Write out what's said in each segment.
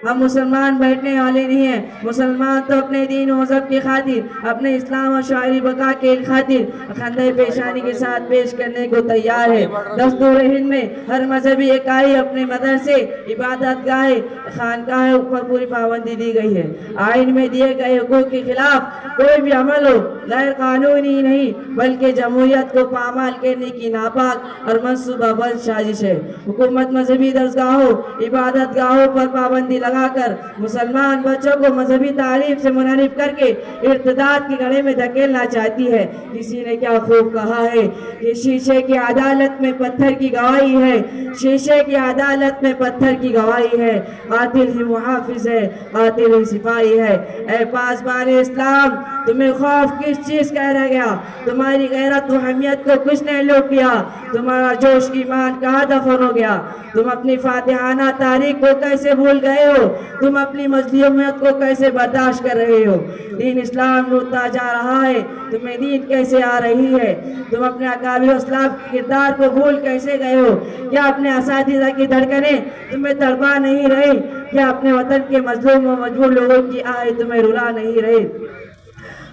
ہم مسلمان بیٹھنے والے نہیں ہیں. مسلمان تو اپنے دین و مذہب کی خاطر، اپنے اسلام اور شاعری بقا کے خاطر خندۂ پیشانی کے ساتھ پیش کرنے کو تیار ہے. دستور ہند میں ہر مذہبی اکائی اپنے مدرسے، عبادت گاہ، خانقاہ پر پوری پابندی دی گئی ہے. آئین میں دیے گئے حقوق کے خلاف کوئی بھی عمل ہو غیر قانونی نہیں بلکہ جمہوریت کو پامال کرنے کی ناپاک اور منصوبہ بند سازش ہے. حکومت مذہبی درسگاہوں، عبادت گاہوں پر پابندی لگا کر مسلمان بچوں کو مذہبی تعلیم سے منحرف کر کے ارتداد کے گڑھے میں دھکیلنا چاہتی ہے. کسی نے کیا خوب کہا ہے کہ شیشے کی عدالت میں پتھر کی گواہی ہے، شیشے کی عدالت میں پتھر کی گواہی ہے. قاتل ہی محافظ ہے، قاتل ہی سپاہی ہے. اے پاسبان اسلام، تمہیں خوف کس چیز کا رہ گیا؟ تمہاری غیرت و حمیت کو کس نے لوٹ لیا؟ تمہارا جوش ایمان کہاں دفن ہو گیا؟ تم اپنی فاتحانہ تاریخ کو کیسے بھول گئے ہو؟ تم اپنی مظلومیت کو کیسے برداشت کر رہے ہو؟ دین اسلام لوٹتا جا رہا ہے، تمہیں نیند کیسے آ رہی ہے؟ تم اپنے اکابر اسلاف کے کردار کو بھول کیسے گئے ہو؟ کیا اپنے اساتذہ کی دھڑکنیں تمہیں تڑپا نہیں رہی؟ کیا اپنے وطن کے مظلوم و مجبور لوگوں کی آہیں تمہیں رلا نہیں رہی؟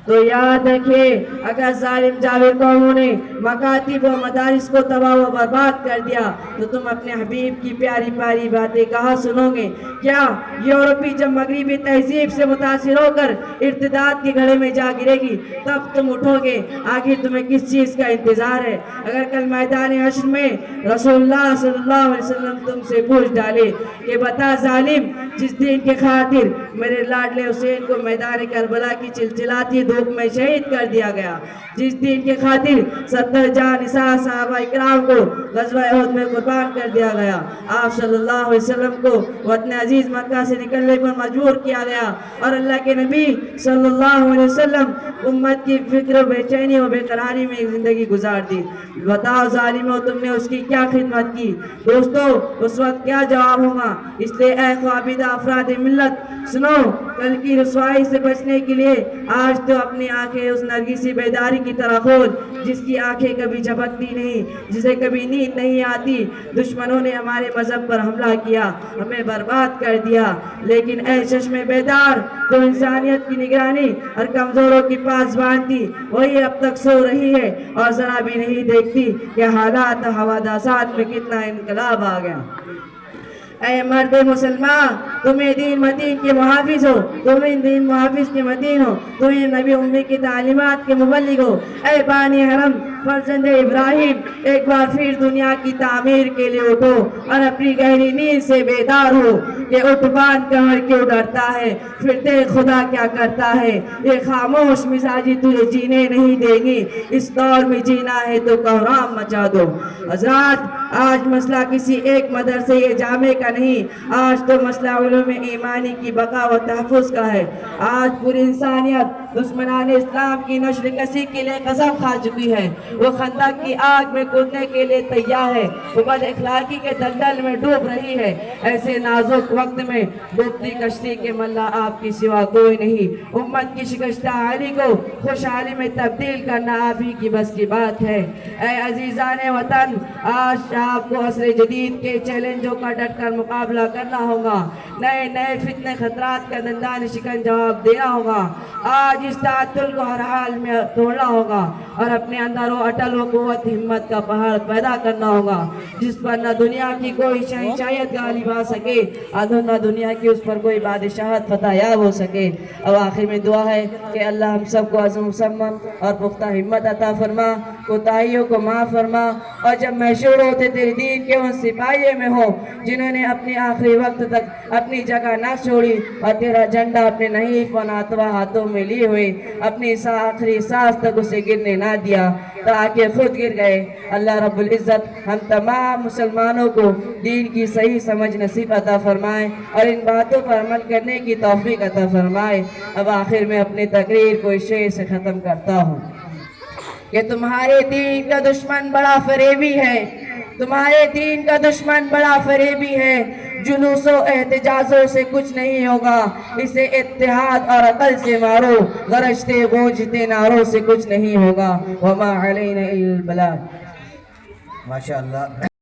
تو یاد رکھیے، اگر ظالم جاوید قوموں نے مکاتب و مدارس کو تباہ و برباد کر دیا تو تم اپنے حبیب کی پیاری پیاری باتیں کہاں سنو گے؟ کیا یورپی جب مغربی تہذیب سے متاثر ہو کر ارتداد کے گڑھے میں جا گرے گی تب تم اٹھو گے؟ آخر تمہیں کس چیز کا انتظار ہے؟ اگر کل میدان حشر میں رسول اللہ صلی اللہ علیہ وسلم تم سے پوچھ ڈالے کہ بتا ظالم، جس دین کے خاطر میرے لاڈلے حسین کو میدان کربلا کی چلچلاتی دھوپ میں شہید کر دیا گیا، جس دین کے خاطر 70 جاں نساء صحابہ اکرام کو غزوہ احد میں قربان کر دیا گیا، آپ صلی اللہ علیہ وسلم کو وطن عزیز مکہ سے نکلنے پر مجبور کیا گیا، اور اللہ کے نبی صلی اللہ علیہ وسلم امت کی فکر و بے چینی و بے قراری میں زندگی گزار دی، بتاؤ ظالموں تم نے اس کی کیا خدمت کی؟ دوستو، اس وقت کیا جواب ہوگا؟ اس لیے اے خوابیدہ افراد ملت، سنو، کل کی رسوائی سے بچنے کے لیے آج تو اپنی آنکھیں اس نرگسی بیداری کی طرح کھول جس کی آنکھیں کبھی جھپکتی نہیں، جسے کبھی نیند نہیں آتی. دشمنوں نے ہمارے مذہب پر حملہ کیا، ہمیں برباد کر دیا، لیکن اے چشم بیدار جو انسانیت کی نگرانی اور کمزوروں کی پاسبان تھی، وہی اب تک سو رہی ہے اور ذرا بھی نہیں دیکھتی کہ حالات حوادثات میں کتنا انقلاب آ گیا. اے مرد مسلمان، تمہیں دین مدین کے محافظ ہو، تمہیں دین محافظ کے مدین ہو، تمہیں نبی امی کی تعلیمات کے مبلغ ہو. اے بانی حرم فرزند ابراہیم، ایک بار پھر دنیا کی تعمیر کے لیے اٹھو اور اپنی گہری نیند سے بیدار ہو کہ اٹھ باندھ کمر کیوں ڈرتا ہے، پھر دیکھ خدا کیا کرتا ہے. یہ خاموش مزاجی تجھے جینے نہیں دے گی، اس دور میں جینا ہے تو کوہرام مچا دو. حضرات، آج مسئلہ کسی ایک مدرسے یا جامع کا نہیں، آج تو مسئلہ علوم ایمانی کی بقا و تحفظ کا ہے. آج پوری انسانیت دشمنان اسلام کی نشر کشی کے لیے قسم کھا چکی ہے، وہ خندق کی آگ میں کودنے کے لیے تیار ہے، وہ بد اخلاقی کے دلدل میں ڈوب رہی ہے. ایسے نازک وقت میں ڈوبتی کشتی کے ملا آپ کی سوا کوئی نہیں. امت کی شکستہ حالی کو خوشحالی میں تبدیل کرنا آپ ہی کی بس کی بات ہے. اے عزیزان وطن، آج آپ کو عصر جدید کے چیلنجوں کا ڈٹ کر مقابلہ کرنا ہوگا، نئے نئے فتنے خطرات کا دندان شکن جواب دینا ہوگا. آج اس تعطل کو ہر حال میں توڑنا ہوگا اور اپنے اندر وہ اٹل و قوت ہمت کا پہاڑ پیدا کرنا ہوگا جس پر نہ دنیا کی کوئی شہنشاہیت غالب آ سکے، نہ دنیا کی اس پر کوئی بادشاہت فتح یاب ہو سکے. اب آخر میں دعا ہے کہ اللہ ہم سب کو عزم مصمم اور پختہ ہمت عطا فرما، کوتاہیوں کو معاف فرما، اور جب محشور ہوتے تیرے دین کے ان سپاہیوں میں ہو جنہوں نے اپنے آخری وقت تک اپنی جگہ نہ چھوڑی اور تیرا جھنڈا اپنے نحیف و ناتواں ہاتھوں میں لیے ہوئے اپنی آخری سانس تک اسے گرنے نہ دیا تاکہ خود گر گئے. اللہ رب العزت ہم تمام مسلمانوں کو دین کی صحیح سمجھ نصیب عطا فرمائے اور ان باتوں پر عمل کرنے کی توفیق عطا فرمائے. اب آخر میں اپنی تقریر کو اس شعر سے ختم کرتا ہوں کہ تمہارے دین کا دشمن بڑا فریبی ہے، تمہارے دین کا دشمن بڑا فریبی ہے، جلوس و احتجاجوں سے کچھ نہیں ہوگا، اسے اتحاد اور عقل سے مارو، گرجتے گونجتے نعروں سے کچھ نہیں ہوگا. وما علینا الا البلاغ. ماشاءاللہ.